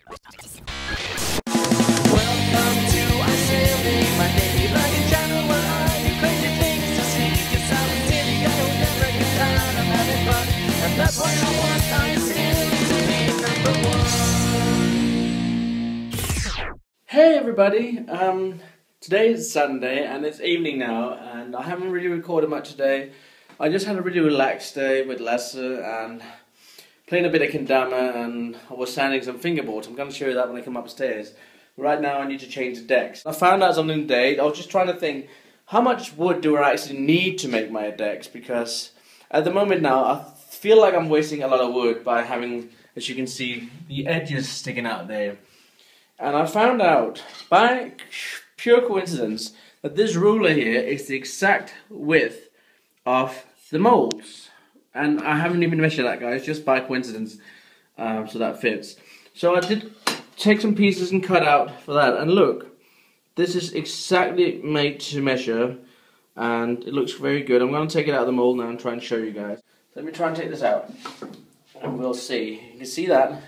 Hey everybody, today is Sunday and it's evening now, and I haven't really recorded much today. I just had a really relaxed day with Lasse and playing a bit of kendama, and I was sanding some fingerboards. I'm going to show you that when I come upstairs. Right now I need to change the decks. I found out something today. I was just trying to think, how much wood do I actually need to make my decks? Because at the moment now I feel like I'm wasting a lot of wood by having, as you can see, the edges sticking out there. And I found out, by pure coincidence, that this ruler here is the exact width of the molds. And I haven't even measured that, guys, just by coincidence, so that fits. So I did take some pieces and cut out for that, and look, this is exactly made to measure, and it looks very good. I'm going to take it out of the mold now and try and show you guys. Let me try and take this out, and we'll see. You can see that.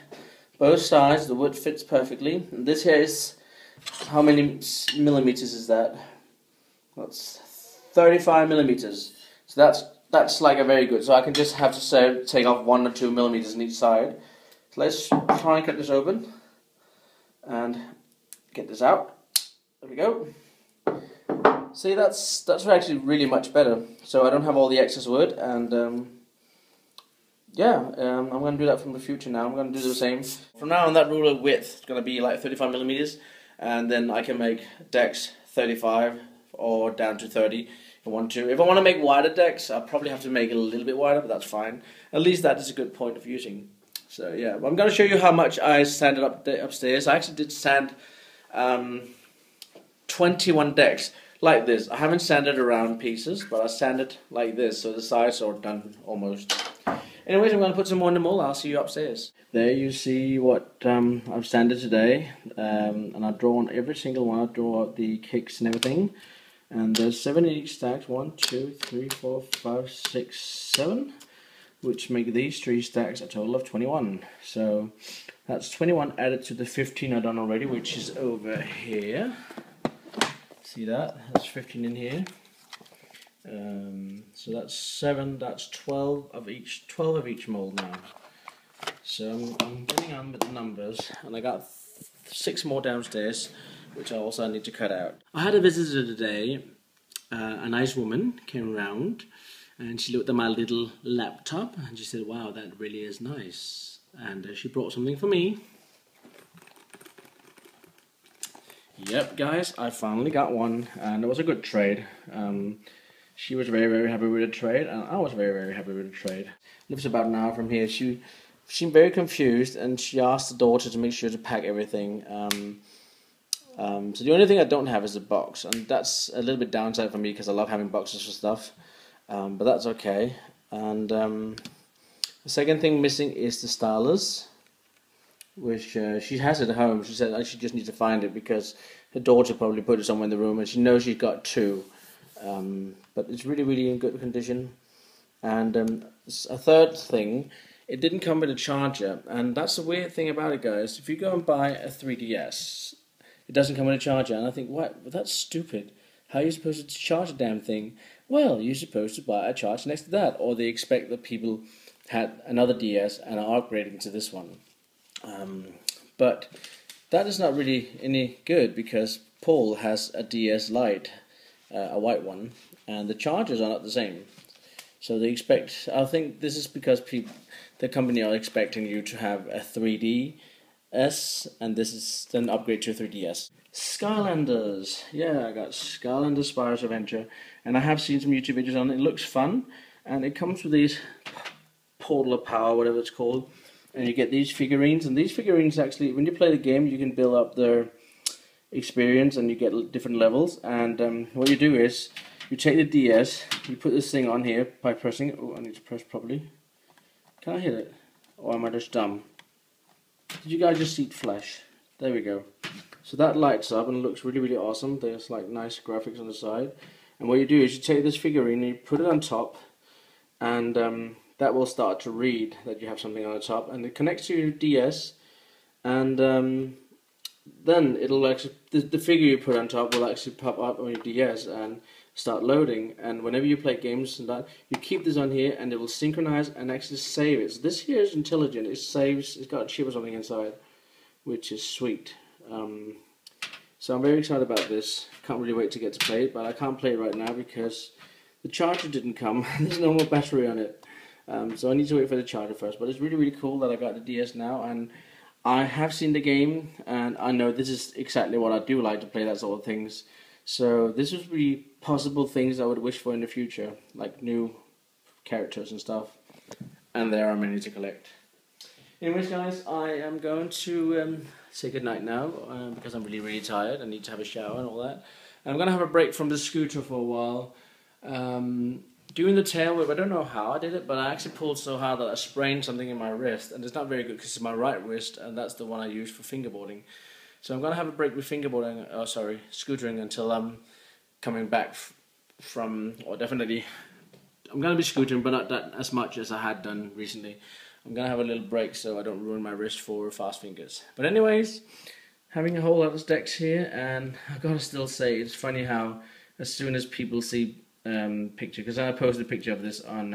Both sides, the wood fits perfectly. And this here is, how many millimeters is that? That's 35 millimeters. So that's like a very good. So I can just have to take off 1 or 2 millimeters on each side. So let's try and cut this open and get this out. There we go. See, that's actually really much better. So I don't have all the excess wood, and I'm going to do that from the future now. I'm going to do the same. From now on, that ruler width is going to be like 35 millimeters, and then I can make decks 35 or down to 30 if I want to. If I want to make wider decks, I'll probably have to make it a little bit wider, but that's fine. At least that is a good point of using. So yeah, I'm going to show you how much I sanded up upstairs. I actually did sand 21 decks like this. I haven't sanded around pieces, but I sanded like this, so the sides are done almost. Anyways, I'm going to put some more in the mold. I'll see you upstairs. There you see what I've sanded today, and I've drawn every single one. I've drawn out the kicks and everything, and there's 7 in each stack. 1, 2, 3, 4, 5, 6, 7, which make these 3 stacks a total of 21. So that's 21 added to the 15 I've done already, which is over here. See that? That's 15 in here. So that's 7, that's 12 of each mold now. So I'm getting on with the numbers, and I got 6 more downstairs, which I also need to cut out. I had a visitor today. A nice woman came around, and she looked at my little laptop, and she said, "Wow, that really is nice." And she brought something for me. Yep, guys, I finally got one, and it was a good trade. She was very, very happy with the trade, and I was very, very happy with the trade. Lives about an hour from here. She seemed very confused, and she asked the daughter to make sure to pack everything. So the only thing I don't have is a box, and that's a little bit downside for me because I love having boxes for stuff. But that's okay. And the second thing missing is the stylus, which she has at home. She said she just needs to find it because her daughter probably put it somewhere in the room, and she knows she's got 2. But it's really, really in good condition. And a third thing, it didn't come with a charger, and that's the weird thing about it, guys. If you go and buy a 3DS, it doesn't come with a charger, and I think, what? Well, that's stupid. How are you supposed to charge a damn thing? Well, you're supposed to buy a charger next to that, or they expect that people had another DS and are upgrading to this one. But that is not really any good because Paul has a DS Lite, a white one, and the chargers are not the same. So they expect, I think this is because the company are expecting you to have a 3DS, and this is an upgrade to a 3DS. Skylanders, yeah, I got Skylanders Spyro's Adventure, and I have seen some YouTube videos on it. It looks fun, and it comes with these Portal of Power, whatever it's called, and you get these figurines, and these figurines actually, when you play the game, you can build up their experience, and you get different levels. And what you do is you take the DS, you put this thing on here by pressing it. Oh, I need to press properly. Can I hit it? Or am I just dumb? Did you guys just see flash? There we go. So that lights up and it looks really, really awesome. There's like nice graphics on the side. And what you do is you take this figurine and you put it on top, and that will start to read that you have something on the top, and it connects to your DS, and then it'll actually the figure you put on top will actually pop up on your DS and start loading. And whenever you play games and that, you keep this on here, and it will synchronize and actually save it. So this here is intelligent. It saves. It's got a chip or something inside, which is sweet. So I'm very excited about this. Can't really wait to get to play it, but I can't play it right now because the charger didn't come. There's no more battery on it. So I need to wait for the charger first. But it's really, really cool that I got the DS now, and I have seen the game, and I know this is exactly what I do like to play, that sort of things. So this would be possible things I would wish for in the future, like new characters and stuff. And there are many to collect. Anyways, guys, I am going to say goodnight now because I'm really, really tired. I need to have a shower and all that. And I'm going to have a break from the scooter for a while. Doing the tail whip, I don't know how I did it, but I actually pulled so hard that I sprained something in my wrist. And it's not very good because it's my right wrist, and that's the one I use for fingerboarding. So I'm going to have a break with scootering until I'm coming back from, or definitely, I'm going to be scootering, but not that as much as I had done recently. I'm going to have a little break so I don't ruin my wrist for fast fingers. But anyways, having a whole lot of decks here, and I've got to still say, it's funny how as soon as people see picture, because I posted a picture of this on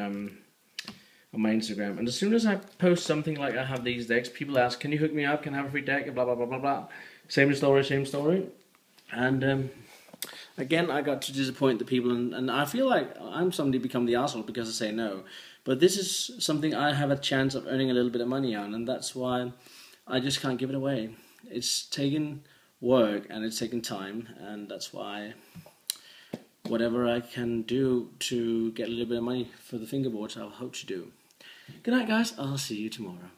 my Instagram, and as soon as I post something like I have these decks, people ask, can you hook me up, can I have a free deck, blah blah blah blah blah. Same story. And again, I got to disappoint the people, and I feel like I'm somebody become the arsehole because I say no. But this is something I have a chance of earning a little bit of money on, and that's why I just can't give it away. It's taken work and it's taken time, and that's why whatever I can do to get a little bit of money for the fingerboards, I'll hope to do. Good night, guys. I'll see you tomorrow.